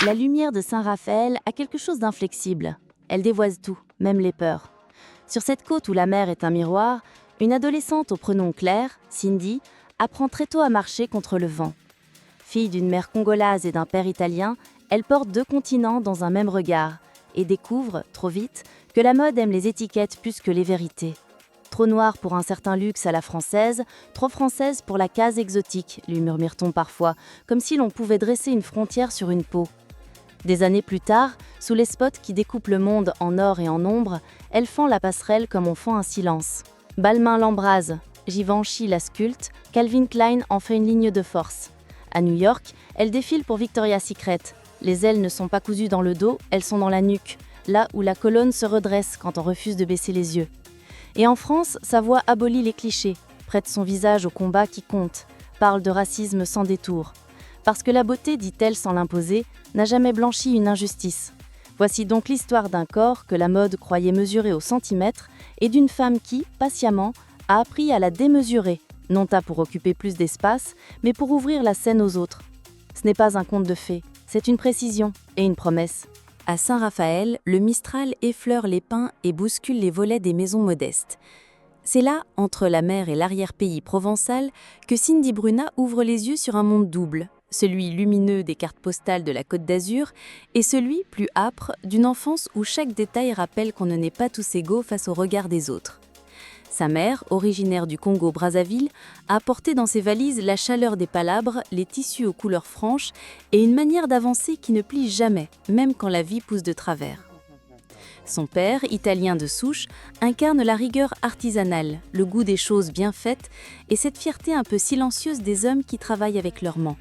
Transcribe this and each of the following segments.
La lumière de Saint-Raphaël a quelque chose d'inflexible. Elle dévoise tout, même les peurs. Sur cette côte où la mer est un miroir, une adolescente au prénom Claire, Cindy, apprend très tôt à marcher contre le vent. Fille d'une mère congolaise et d'un père italien, elle porte 2 continents dans un même regard et découvre, trop vite, que la mode aime les étiquettes plus que les vérités. Trop noire pour un certain luxe à la française, trop française pour la case exotique, lui murmure-t-on parfois, comme si l'on pouvait dresser une frontière sur une peau. Des années plus tard, sous les spots qui découpent le monde en or et en ombre, elle fend la passerelle comme on fend un silence. Balmain l'embrase, Givenchy la sculpte, Calvin Klein en fait une ligne de force. À New York, elle défile pour Victoria's Secret. Les ailes ne sont pas cousues dans le dos, elles sont dans la nuque, là où la colonne se redresse quand on refuse de baisser les yeux. Et en France, sa voix abolit les clichés, prête son visage au combat qui compte, parle de racisme sans détour. Parce que la beauté, dit-elle sans l'imposer, n'a jamais blanchi une injustice. Voici donc l'histoire d'un corps que la mode croyait mesurer au centimètre et d'une femme qui, patiemment, a appris à la démesurer, non pas pour occuper plus d'espace, mais pour ouvrir la scène aux autres. Ce n'est pas un conte de fées, c'est une précision et une promesse. À Saint-Raphaël, le Mistral effleure les pins et bouscule les volets des maisons modestes. C'est là, entre la mer et l'arrière-pays provençal, que Cindy Bruna ouvre les yeux sur un monde double, celui lumineux des cartes postales de la Côte d'Azur et celui, plus âpre, d'une enfance où chaque détail rappelle qu'on ne n'est pas tous égaux face au regard des autres. Sa mère, originaire du Congo-Brazzaville, a apporté dans ses valises la chaleur des palabres, les tissus aux couleurs franches et une manière d'avancer qui ne plie jamais, même quand la vie pousse de travers. Son père, italien de souche, incarne la rigueur artisanale, le goût des choses bien faites et cette fierté un peu silencieuse des hommes qui travaillent avec leurs mains.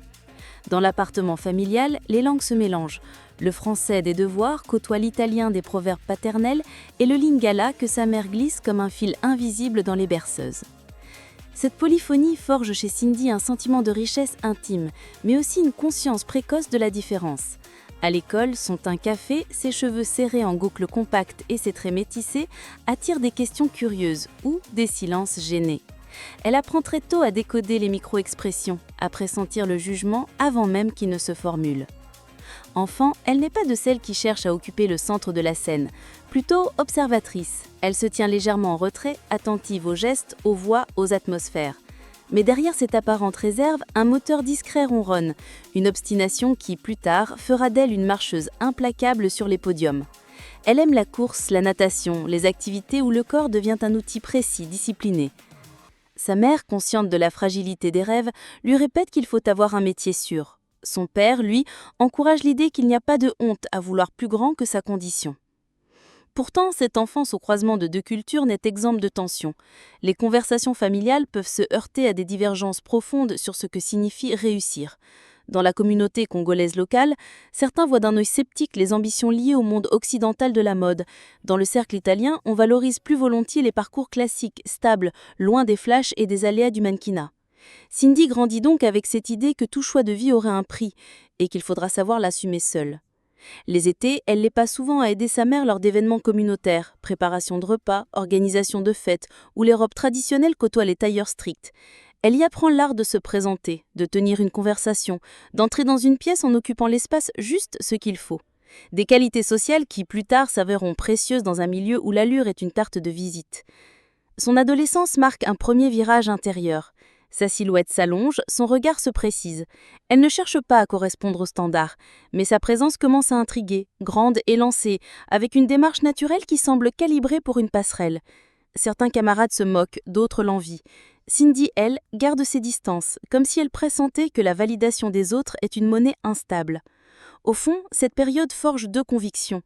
Dans l'appartement familial, les langues se mélangent. Le français des devoirs côtoie l'italien des proverbes paternels et le lingala que sa mère glisse comme un fil invisible dans les berceuses. Cette polyphonie forge chez Cindy un sentiment de richesse intime, mais aussi une conscience précoce de la différence. À l'école, son teint café, ses cheveux serrés en boucles compactes et ses traits métissés attirent des questions curieuses ou des silences gênés. Elle apprend très tôt à décoder les micro-expressions, à pressentir le jugement avant même qu'il ne se formule. Enfant, elle n'est pas de celles qui cherchent à occuper le centre de la scène, plutôt observatrice. Elle se tient légèrement en retrait, attentive aux gestes, aux voix, aux atmosphères. Mais derrière cette apparente réserve, un moteur discret ronronne, une obstination qui, plus tard, fera d'elle une marcheuse implacable sur les podiums. Elle aime la course, la natation, les activités où le corps devient un outil précis, discipliné. Sa mère, consciente de la fragilité des rêves, lui répète qu'il faut avoir un métier sûr. Son père, lui, encourage l'idée qu'il n'y a pas de honte à vouloir plus grand que sa condition. Pourtant, cette enfance au croisement de 2 cultures n'est exempte de tensions. Les conversations familiales peuvent se heurter à des divergences profondes sur ce que signifie réussir. Dans la communauté congolaise locale, certains voient d'un œil sceptique les ambitions liées au monde occidental de la mode. Dans le cercle italien, on valorise plus volontiers les parcours classiques, stables, loin des flashs et des aléas du mannequinat. Cindy grandit donc avec cette idée que tout choix de vie aurait un prix et qu'il faudra savoir l'assumer seule. Les étés, elle les passe souvent à aider sa mère lors d'événements communautaires, préparation de repas, organisation de fêtes, où les robes traditionnelles côtoient les tailleurs stricts. Elle y apprend l'art de se présenter, de tenir une conversation, d'entrer dans une pièce en occupant l'espace juste ce qu'il faut. Des qualités sociales qui, plus tard, s'avéreront précieuses dans un milieu où l'allure est une carte de visite. Son adolescence marque un premier virage intérieur. Sa silhouette s'allonge, son regard se précise. Elle ne cherche pas à correspondre aux standards, mais sa présence commence à intriguer, grande et lancée, avec une démarche naturelle qui semble calibrée pour une passerelle. Certains camarades se moquent, d'autres l'envient. Cindy, elle, garde ses distances, comme si elle pressentait que la validation des autres est une monnaie instable. Au fond, cette période forge 2 convictions,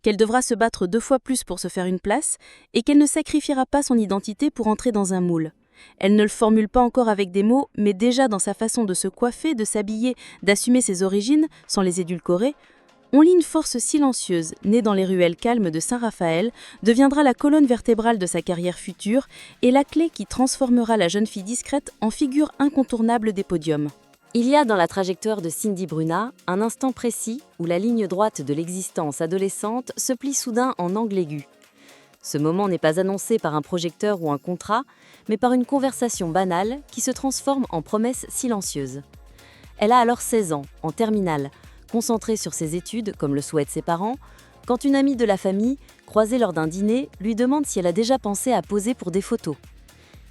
qu'elle devra se battre 2 fois plus pour se faire une place, et qu'elle ne sacrifiera pas son identité pour entrer dans un moule. Elle ne le formule pas encore avec des mots, mais déjà dans sa façon de se coiffer, de s'habiller, d'assumer ses origines, sans les édulcorer, on lit une force silencieuse, née dans les ruelles calmes de Saint-Raphaël, deviendra la colonne vertébrale de sa carrière future et la clé qui transformera la jeune fille discrète en figure incontournable des podiums. Il y a dans la trajectoire de Cindy Bruna un instant précis où la ligne droite de l'existence adolescente se plie soudain en angle aigu. Ce moment n'est pas annoncé par un projecteur ou un contrat, mais par une conversation banale qui se transforme en promesse silencieuse. Elle a alors 16 ans, en terminale, concentrée sur ses études, comme le souhaitent ses parents, quand une amie de la famille, croisée lors d'un dîner, lui demande si elle a déjà pensé à poser pour des photos.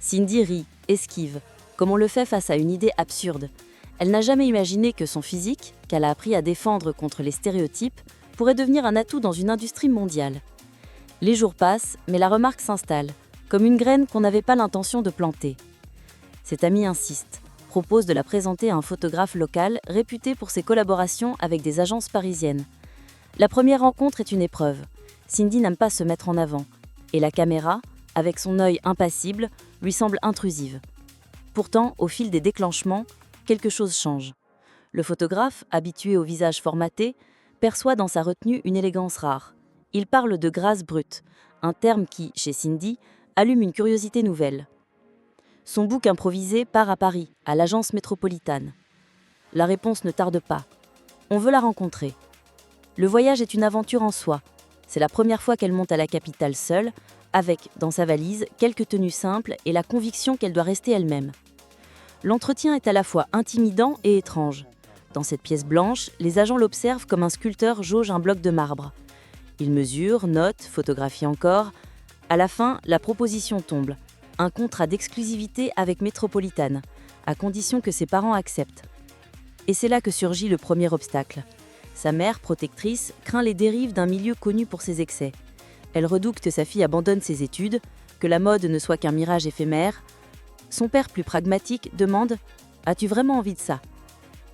Cindy rit, esquive, comme on le fait face à une idée absurde. Elle n'a jamais imaginé que son physique, qu'elle a appris à défendre contre les stéréotypes, pourrait devenir un atout dans une industrie mondiale. Les jours passent, mais la remarque s'installe, comme une graine qu'on n'avait pas l'intention de planter. Cette amie insiste, propose de la présenter à un photographe local réputé pour ses collaborations avec des agences parisiennes. La première rencontre est une épreuve. Cindy n'aime pas se mettre en avant, et la caméra, avec son œil impassible, lui semble intrusive. Pourtant, au fil des déclenchements, quelque chose change. Le photographe, habitué au visage formaté, perçoit dans sa retenue une élégance rare. Il parle de grâce brute, un terme qui, chez Cindy, allume une curiosité nouvelle. Son book improvisé part à Paris, à l'agence métropolitane. La réponse ne tarde pas. On veut la rencontrer. Le voyage est une aventure en soi. C'est la première fois qu'elle monte à la capitale seule, avec, dans sa valise, quelques tenues simples et la conviction qu'elle doit rester elle-même. L'entretien est à la fois intimidant et étrange. Dans cette pièce blanche, les agents l'observent comme un sculpteur jauge un bloc de marbre. Il mesure, note, photographie encore. À la fin, la proposition tombe. Un contrat d'exclusivité avec Métropolitane, à condition que ses parents acceptent. Et c'est là que surgit le premier obstacle. Sa mère, protectrice, craint les dérives d'un milieu connu pour ses excès. Elle redoute que sa fille abandonne ses études, que la mode ne soit qu'un mirage éphémère. Son père, plus pragmatique, demande « As-tu vraiment envie de ça ?»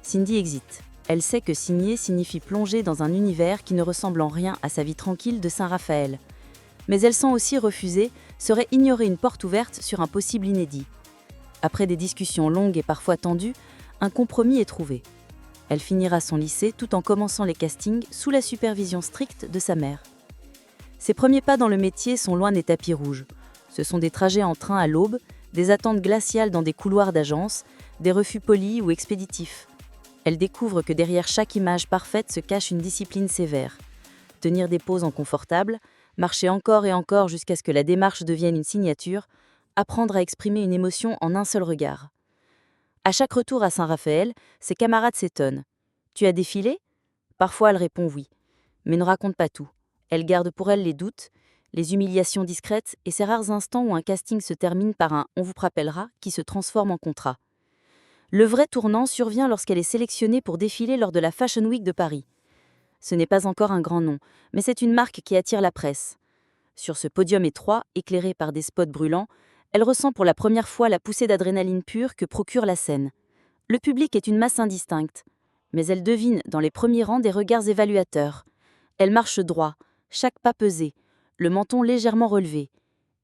Cindy hésite. Elle sait que signer signifie plonger dans un univers qui ne ressemble en rien à sa vie tranquille de Saint-Raphaël. Mais elle sent aussi refuser serait ignorer une porte ouverte sur un possible inédit. Après des discussions longues et parfois tendues, un compromis est trouvé. Elle finira son lycée tout en commençant les castings sous la supervision stricte de sa mère. Ses premiers pas dans le métier sont loin des tapis rouges. Ce sont des trajets en train à l'aube, des attentes glaciales dans des couloirs d'agence, des refus polis ou expéditifs. Elle découvre que derrière chaque image parfaite se cache une discipline sévère. Tenir des poses inconfortables, marcher encore et encore jusqu'à ce que la démarche devienne une signature, apprendre à exprimer une émotion en un seul regard. À chaque retour à Saint-Raphaël, ses camarades s'étonnent. « Tu as défilé ?» Parfois elle répond oui, mais ne raconte pas tout. Elle garde pour elle les doutes, les humiliations discrètes et ces rares instants où un casting se termine par un « on vous rappellera » qui se transforme en contrat. Le vrai tournant survient lorsqu'elle est sélectionnée pour défiler lors de la Fashion Week de Paris. Ce n'est pas encore un grand nom, mais c'est une marque qui attire la presse. Sur ce podium étroit, éclairé par des spots brûlants, elle ressent pour la première fois la poussée d'adrénaline pure que procure la scène. Le public est une masse indistincte, mais elle devine dans les premiers rangs des regards évaluateurs. Elle marche droit, chaque pas pesé, le menton légèrement relevé.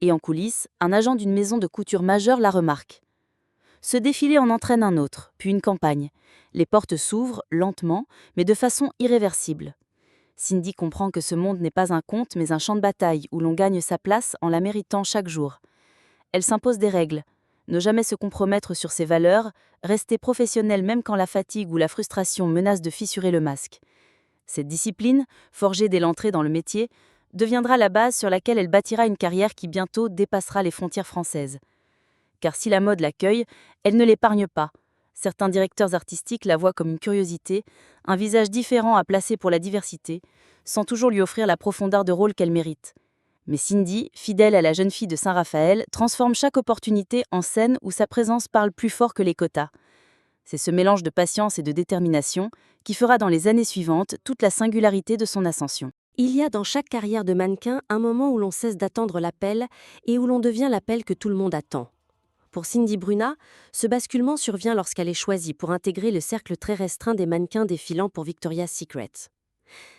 Et en coulisses, un agent d'une maison de couture majeure la remarque. Ce défilé en entraîne un autre, puis une campagne. Les portes s'ouvrent, lentement, mais de façon irréversible. Cindy comprend que ce monde n'est pas un conte, mais un champ de bataille où l'on gagne sa place en la méritant chaque jour. Elle s'impose des règles. Ne jamais se compromettre sur ses valeurs, rester professionnelle même quand la fatigue ou la frustration menacent de fissurer le masque. Cette discipline, forgée dès l'entrée dans le métier, deviendra la base sur laquelle elle bâtira une carrière qui bientôt dépassera les frontières françaises. Car si la mode l'accueille, elle ne l'épargne pas. Certains directeurs artistiques la voient comme une curiosité, un visage différent à placer pour la diversité, sans toujours lui offrir la profondeur de rôle qu'elle mérite. Mais Cindy, fidèle à la jeune fille de Saint-Raphaël, transforme chaque opportunité en scène où sa présence parle plus fort que les quotas. C'est ce mélange de patience et de détermination qui fera dans les années suivantes toute la singularité de son ascension. Il y a dans chaque carrière de mannequin un moment où l'on cesse d'attendre l'appel et où l'on devient l'appel que tout le monde attend. Pour Cindy Bruna, ce basculement survient lorsqu'elle est choisie pour intégrer le cercle très restreint des mannequins défilant pour Victoria's Secret.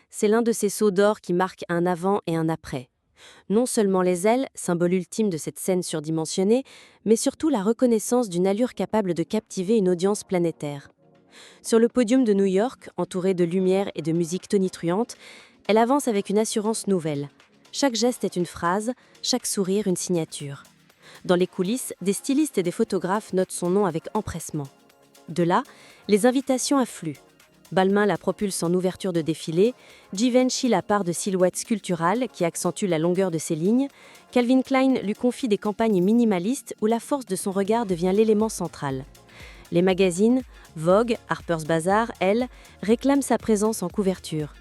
C'est l'un de ces sauts d'or qui marquent un avant et un après. Non seulement les ailes, symbole ultime de cette scène surdimensionnée, mais surtout la reconnaissance d'une allure capable de captiver une audience planétaire. Sur le podium de New York, entourée de lumière et de musique tonitruante, elle avance avec une assurance nouvelle. Chaque geste est une phrase, chaque sourire une signature. Dans les coulisses, des stylistes et des photographes notent son nom avec empressement. De là, les invitations affluent. Balmain la propulse en ouverture de défilé, Givenchy la part de silhouettes sculpturales qui accentuent la longueur de ses lignes, Calvin Klein lui confie des campagnes minimalistes où la force de son regard devient l'élément central. Les magazines, Vogue, Harper's Bazaar, Elle, réclament sa présence en couverture.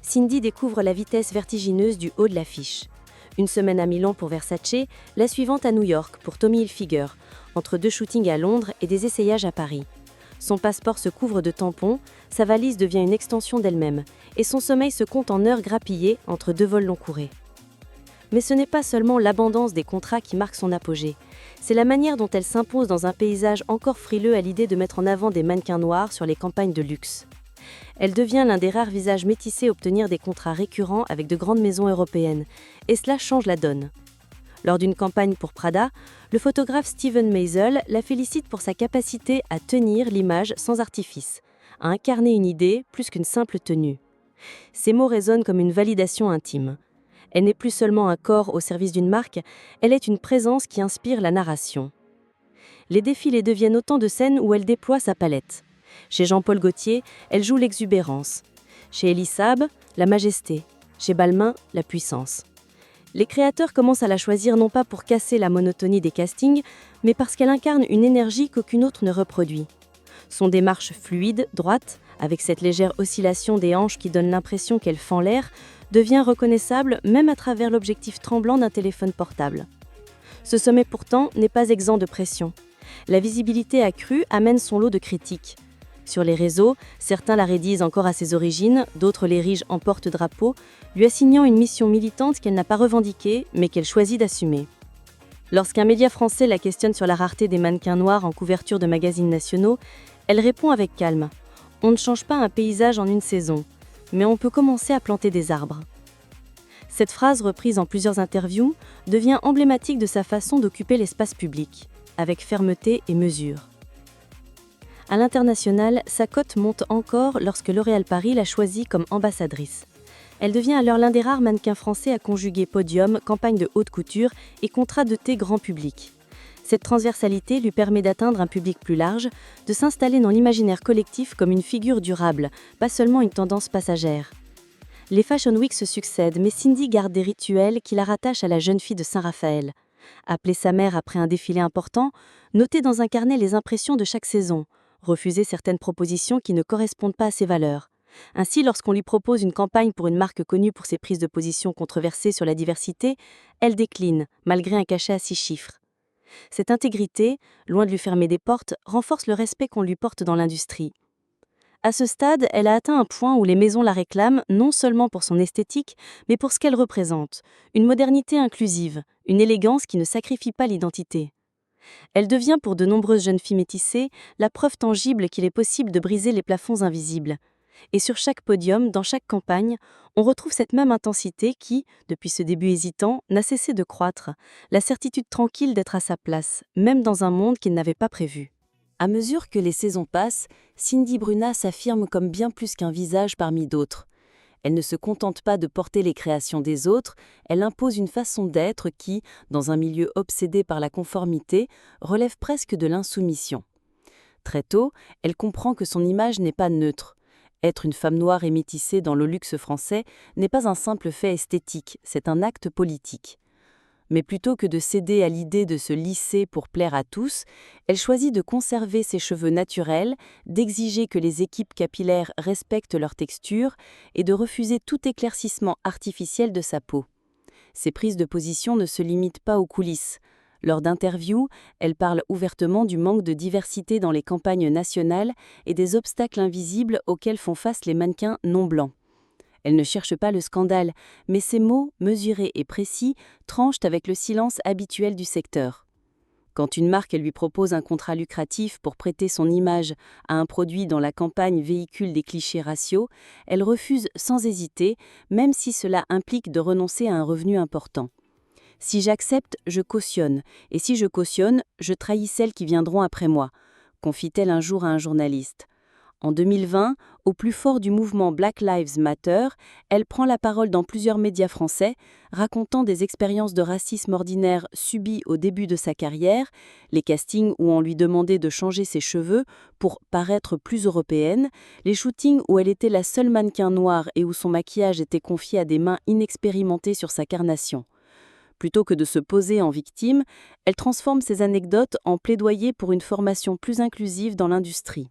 Cindy découvre la vitesse vertigineuse du haut de l'affiche. Une semaine à Milan pour Versace, la suivante à New York pour Tommy Hilfiger, entre 2 shootings à Londres et des essayages à Paris. Son passeport se couvre de tampons, sa valise devient une extension d'elle-même, et son sommeil se compte en heures grappillées entre 2 vols long courriers. Mais ce n'est pas seulement l'abondance des contrats qui marque son apogée, c'est la manière dont elle s'impose dans un paysage encore frileux à l'idée de mettre en avant des mannequins noirs sur les campagnes de luxe. Elle devient l'un des rares visages métissés à obtenir des contrats récurrents avec de grandes maisons européennes, et cela change la donne. Lors d'une campagne pour Prada, le photographe Steven Meisel la félicite pour sa capacité à tenir l'image sans artifice, à incarner une idée plus qu'une simple tenue. Ces mots résonnent comme une validation intime. Elle n'est plus seulement un corps au service d'une marque, elle est une présence qui inspire la narration. Les défilés deviennent autant de scènes où elle déploie sa palette. Chez Jean-Paul Gaultier, elle joue l'exubérance. Chez Elie Saab, la majesté. Chez Balmain, la puissance. Les créateurs commencent à la choisir non pas pour casser la monotonie des castings, mais parce qu'elle incarne une énergie qu'aucune autre ne reproduit. Son démarche fluide, droite, avec cette légère oscillation des hanches qui donne l'impression qu'elle fend l'air, devient reconnaissable même à travers l'objectif tremblant d'un téléphone portable. Ce sommet pourtant n'est pas exempt de pression. La visibilité accrue amène son lot de critiques. Sur les réseaux, certains la rédisent encore à ses origines, d'autres l'érigent en porte-drapeau, lui assignant une mission militante qu'elle n'a pas revendiquée, mais qu'elle choisit d'assumer. Lorsqu'un média français la questionne sur la rareté des mannequins noirs en couverture de magazines nationaux, elle répond avec calme. On ne change pas un paysage en une saison, mais on peut commencer à planter des arbres. Cette phrase, reprise en plusieurs interviews, devient emblématique de sa façon d'occuper l'espace public, avec fermeté et mesure. À l'international, sa cote monte encore lorsque L'Oréal Paris l'a choisie comme ambassadrice. Elle devient alors l'un des rares mannequins français à conjuguer podium, campagne de haute couture et contrat de thé grand public. Cette transversalité lui permet d'atteindre un public plus large, de s'installer dans l'imaginaire collectif comme une figure durable, pas seulement une tendance passagère. Les Fashion Week se succèdent, mais Cindy garde des rituels qui la rattachent à la jeune fille de Saint-Raphaël. Appeler sa mère après un défilé important, noter dans un carnet les impressions de chaque saison, refuser certaines propositions qui ne correspondent pas à ses valeurs. Ainsi, lorsqu'on lui propose une campagne pour une marque connue pour ses prises de position controversées sur la diversité, elle décline, malgré un cachet à 6 chiffres. Cette intégrité, loin de lui fermer des portes, renforce le respect qu'on lui porte dans l'industrie. À ce stade, elle a atteint un point où les maisons la réclament non seulement pour son esthétique, mais pour ce qu'elle représente, une modernité inclusive, une élégance qui ne sacrifie pas l'identité. Elle devient pour de nombreuses jeunes filles métissées la preuve tangible qu'il est possible de briser les plafonds invisibles. Et sur chaque podium, dans chaque campagne, on retrouve cette même intensité qui, depuis ce début hésitant, n'a cessé de croître, la certitude tranquille d'être à sa place, même dans un monde qu'il n'avait pas prévu. À mesure que les saisons passent, Cindy Bruna s'affirme comme bien plus qu'un visage parmi d'autres. Elle ne se contente pas de porter les créations des autres, elle impose une façon d'être qui, dans un milieu obsédé par la conformité, relève presque de l'insoumission. Très tôt, elle comprend que son image n'est pas neutre. Être une femme noire et métissée dans le luxe français n'est pas un simple fait esthétique, c'est un acte politique. Mais plutôt que de céder à l'idée de se lisser pour plaire à tous, elle choisit de conserver ses cheveux naturels, d'exiger que les équipes capillaires respectent leur texture et de refuser tout éclaircissement artificiel de sa peau. Ses prises de position ne se limitent pas aux coulisses. Lors d'interviews, elle parle ouvertement du manque de diversité dans les campagnes nationales et des obstacles invisibles auxquels font face les mannequins non blancs. Elle ne cherche pas le scandale, mais ses mots, mesurés et précis, tranchent avec le silence habituel du secteur. Quand une marque lui propose un contrat lucratif pour prêter son image à un produit dont la campagne véhicule des clichés raciaux, elle refuse sans hésiter, même si cela implique de renoncer à un revenu important. « Si j'accepte, je cautionne, et si je cautionne, je trahis celles qui viendront après moi », confie-t-elle un jour à un journaliste. En 2020, au plus fort du mouvement Black Lives Matter, elle prend la parole dans plusieurs médias français, racontant des expériences de racisme ordinaire subies au début de sa carrière, les castings où on lui demandait de changer ses cheveux pour paraître plus européenne, les shootings où elle était la seule mannequin noire et où son maquillage était confié à des mains inexpérimentées sur sa carnation. Plutôt que de se poser en victime, elle transforme ses anecdotes en plaidoyer pour une formation plus inclusive dans l'industrie.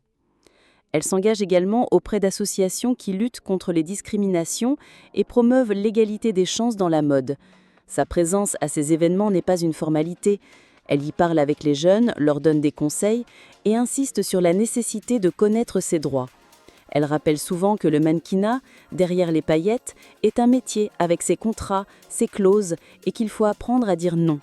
Elle s'engage également auprès d'associations qui luttent contre les discriminations et promeuvent l'égalité des chances dans la mode. Sa présence à ces événements n'est pas une formalité. Elle y parle avec les jeunes, leur donne des conseils et insiste sur la nécessité de connaître ses droits. Elle rappelle souvent que le mannequinat, derrière les paillettes, est un métier avec ses contrats, ses clauses et qu'il faut apprendre à dire non.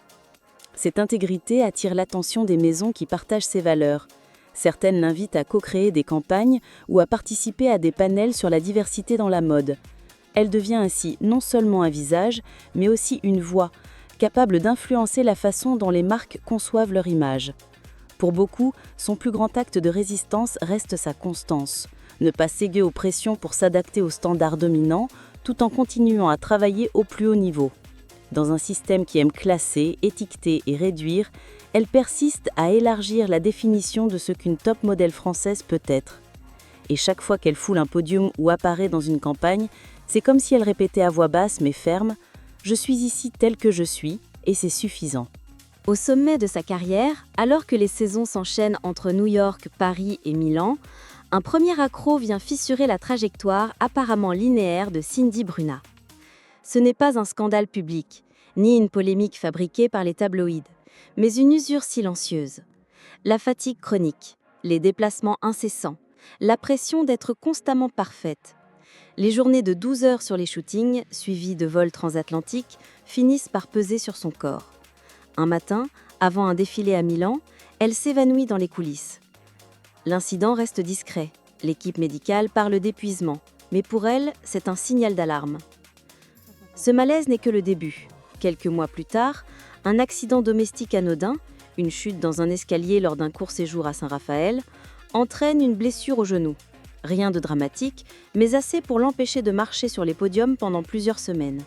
Cette intégrité attire l'attention des maisons qui partagent ses valeurs. Certaines l'invitent à co-créer des campagnes ou à participer à des panels sur la diversité dans la mode. Elle devient ainsi non seulement un visage, mais aussi une voix, capable d'influencer la façon dont les marques conçoivent leur image. Pour beaucoup, son plus grand acte de résistance reste sa constance. Ne pas céder aux pressions pour s'adapter aux standards dominants, tout en continuant à travailler au plus haut niveau. Dans un système qui aime classer, étiqueter et réduire, elle persiste à élargir la définition de ce qu'une top modèle française peut être. Et chaque fois qu'elle foule un podium ou apparaît dans une campagne, c'est comme si elle répétait à voix basse mais ferme « Je suis ici telle que je suis, et c'est suffisant ». Au sommet de sa carrière, alors que les saisons s'enchaînent entre New York, Paris et Milan, un premier accroc vient fissurer la trajectoire apparemment linéaire de Cindy Bruna. Ce n'est pas un scandale public, ni une polémique fabriquée par les tabloïds, mais une usure silencieuse. La fatigue chronique, les déplacements incessants, la pression d'être constamment parfaite. Les journées de 12 heures sur les shootings, suivies de vols transatlantiques, finissent par peser sur son corps. Un matin, avant un défilé à Milan, elle s'évanouit dans les coulisses. L'incident reste discret. L'équipe médicale parle d'épuisement, mais pour elle, c'est un signal d'alarme. Ce malaise n'est que le début. Quelques mois plus tard, un accident domestique anodin, une chute dans un escalier lors d'un court séjour à Saint-Raphaël, entraîne une blessure au genou. Rien de dramatique, mais assez pour l'empêcher de marcher sur les podiums pendant plusieurs semaines.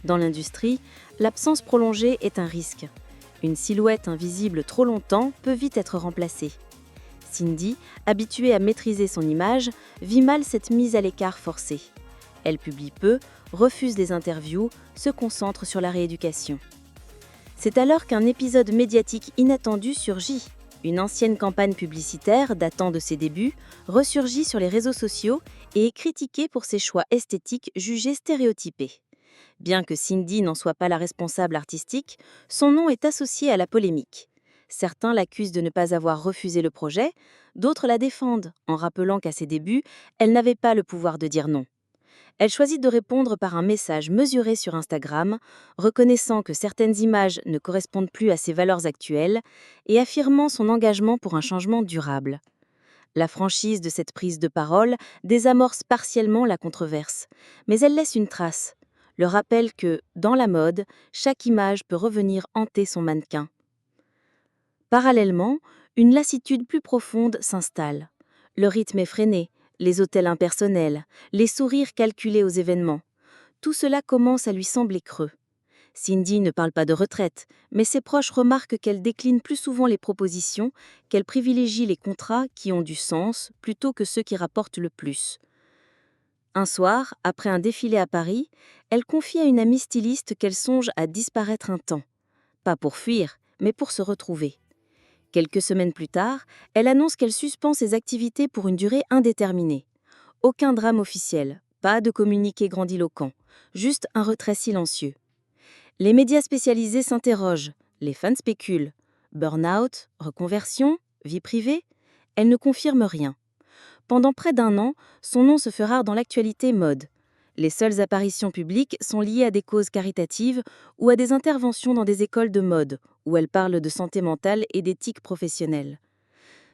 Dans l'industrie, l'absence prolongée est un risque. Une silhouette invisible trop longtemps peut vite être remplacée. Cindy, habituée à maîtriser son image, vit mal cette mise à l'écart forcée. Elle publie peu, refuse des interviews, se concentre sur la rééducation. C'est alors qu'un épisode médiatique inattendu surgit. Une ancienne campagne publicitaire datant de ses débuts ressurgit sur les réseaux sociaux et est critiquée pour ses choix esthétiques jugés stéréotypés. Bien que Cindy n'en soit pas la responsable artistique, son nom est associé à la polémique. Certains l'accusent de ne pas avoir refusé le projet, d'autres la défendent en rappelant qu'à ses débuts, elle n'avait pas le pouvoir de dire non. Elle choisit de répondre par un message mesuré sur Instagram, reconnaissant que certaines images ne correspondent plus à ses valeurs actuelles et affirmant son engagement pour un changement durable. La franchise de cette prise de parole désamorce partiellement la controverse, mais elle laisse une trace, le rappel que, dans la mode, chaque image peut revenir hanter son mannequin. Parallèlement, une lassitude plus profonde s'installe. Le rythme est freiné, les hôtels impersonnels, les sourires calculés aux événements. Tout cela commence à lui sembler creux. Cindy ne parle pas de retraite, mais ses proches remarquent qu'elle décline plus souvent les propositions, qu'elle privilégie les contrats qui ont du sens plutôt que ceux qui rapportent le plus. Un soir, après un défilé à Paris, elle confie à une amie styliste qu'elle songe à disparaître un temps. Pas pour fuir, mais pour se retrouver. Quelques semaines plus tard, elle annonce qu'elle suspend ses activités pour une durée indéterminée. Aucun drame officiel, pas de communiqué grandiloquent, juste un retrait silencieux. Les médias spécialisés s'interrogent, les fans spéculent. Burn-out, reconversion, vie privée? Elle ne confirme rien. Pendant près d'un an, son nom se fait rare dans l'actualité mode. Les seules apparitions publiques sont liées à des causes caritatives ou à des interventions dans des écoles de mode, où elle parle de santé mentale et d'éthique professionnelle.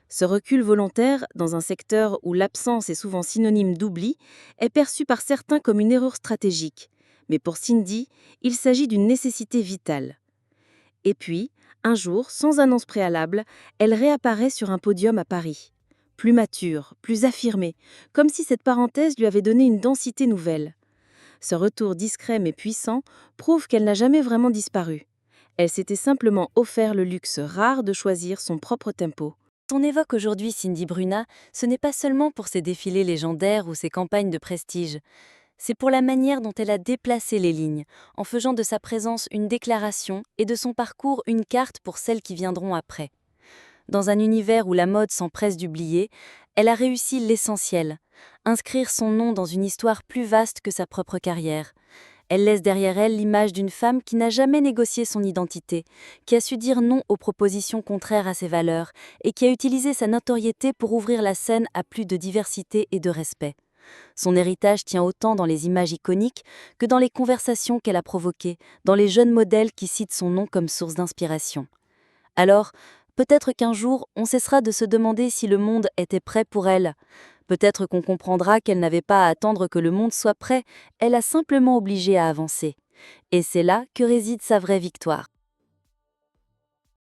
Ce recul volontaire, dans un secteur où l'absence est souvent synonyme d'oubli, est perçu par certains comme une erreur stratégique. Mais pour Cindy, il s'agit d'une nécessité vitale. Et puis, un jour, sans annonce préalable, elle réapparaît sur un podium à Paris. Plus mature, plus affirmée, comme si cette parenthèse lui avait donné une densité nouvelle. Ce retour discret mais puissant prouve qu'elle n'a jamais vraiment disparu. Elle s'était simplement offert le luxe rare de choisir son propre tempo. On évoque aujourd'hui Cindy Bruna, ce n'est pas seulement pour ses défilés légendaires ou ses campagnes de prestige. C'est pour la manière dont elle a déplacé les lignes, en faisant de sa présence une déclaration et de son parcours une carte pour celles qui viendront après. Dans un univers où la mode s'empresse d'oublier, elle a réussi l'essentiel, inscrire son nom dans une histoire plus vaste que sa propre carrière. Elle laisse derrière elle l'image d'une femme qui n'a jamais négocié son identité, qui a su dire non aux propositions contraires à ses valeurs et qui a utilisé sa notoriété pour ouvrir la scène à plus de diversité et de respect. Son héritage tient autant dans les images iconiques que dans les conversations qu'elle a provoquées, dans les jeunes modèles qui citent son nom comme source d'inspiration. Alors, peut-être qu'un jour, on cessera de se demander si le monde était prêt pour elle. Peut-être qu'on comprendra qu'elle n'avait pas à attendre que le monde soit prêt, elle a simplement obligé à avancer. Et c'est là que réside sa vraie victoire.